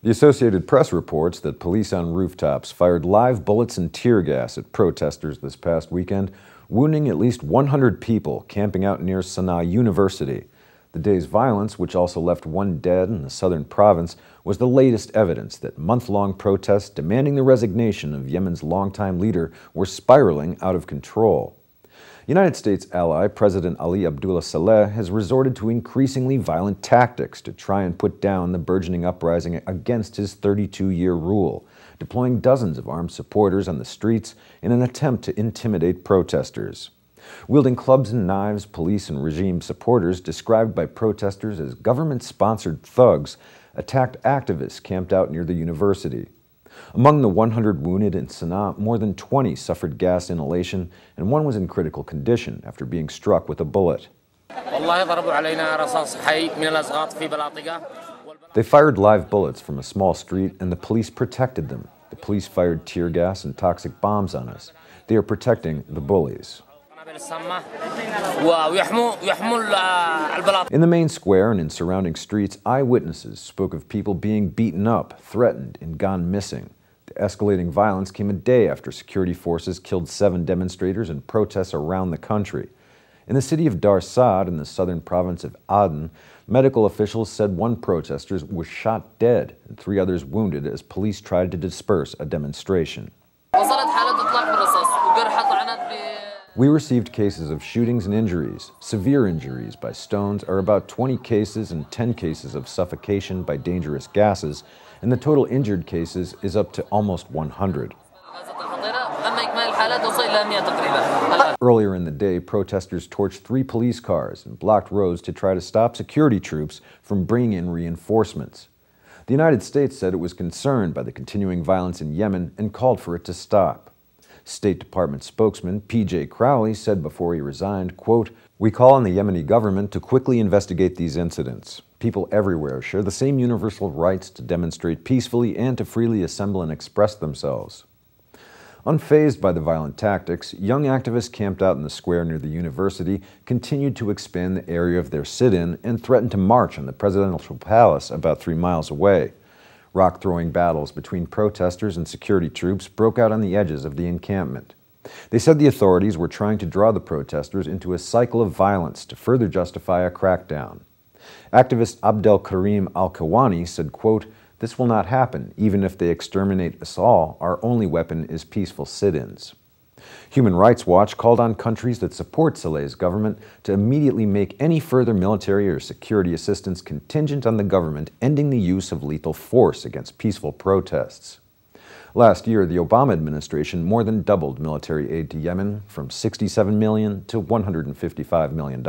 The Associated Press reports that police on rooftops fired live bullets and tear gas at protesters this past weekend, wounding at least 100 people camping out near Sanaa University. The day's violence, which also left one dead in the southern province, was the latest evidence that month-long protests demanding the resignation of Yemen's longtime leader were spiraling out of control. United States ally President Ali Abdullah Saleh has resorted to increasingly violent tactics to try and put down the burgeoning uprising against his 32-year rule, deploying dozens of armed supporters on the streets in an attempt to intimidate protesters. Wielding clubs and knives, police and regime supporters, described by protesters as government-sponsored thugs, attacked activists camped out near the university. Among the 100 wounded in Sanaa, more than 20 suffered gas inhalation, and one was in critical condition after being struck with a bullet. They fired live bullets from a small street, and the police protected them. The police fired tear gas and toxic bombs on us. They are protecting the bullies. In the main square and in surrounding streets, eyewitnesses spoke of people being beaten up, threatened, and gone missing. The escalating violence came a day after security forces killed 7 demonstrators in protests around the country. In the city of Dar Saad, in the southern province of Aden, medical officials said one protester was shot dead and 3 others wounded as police tried to disperse a demonstration. We received cases of shootings and injuries. Severe injuries by stones are about 20 cases and 10 cases of suffocation by dangerous gases, and the total injured cases is up to almost 100. Earlier in the day, protesters torched 3 police cars and blocked roads to try to stop security troops from bringing in reinforcements. The United States said it was concerned by the continuing violence in Yemen and called for it to stop. State Department spokesman P.J. Crowley said before he resigned, quote, "We call on the Yemeni government to quickly investigate these incidents. People everywhere share the same universal rights to demonstrate peacefully and to freely assemble and express themselves." Unfazed by the violent tactics, young activists camped out in the square near the university continued to expand the area of their sit-in and threatened to march on the presidential palace about 3 miles away. Rock-throwing battles between protesters and security troops broke out on the edges of the encampment. They said the authorities were trying to draw the protesters into a cycle of violence to further justify a crackdown. Activist Abdel-Karim al-Khiwani said, quote, "This will not happen. Even if they exterminate us all, our only weapon is peaceful sit-ins." Human Rights Watch called on countries that support Saleh's government to immediately make any further military or security assistance contingent on the government ending the use of lethal force against peaceful protests. Last year, the Obama administration more than doubled military aid to Yemen from $67 million to $155 million.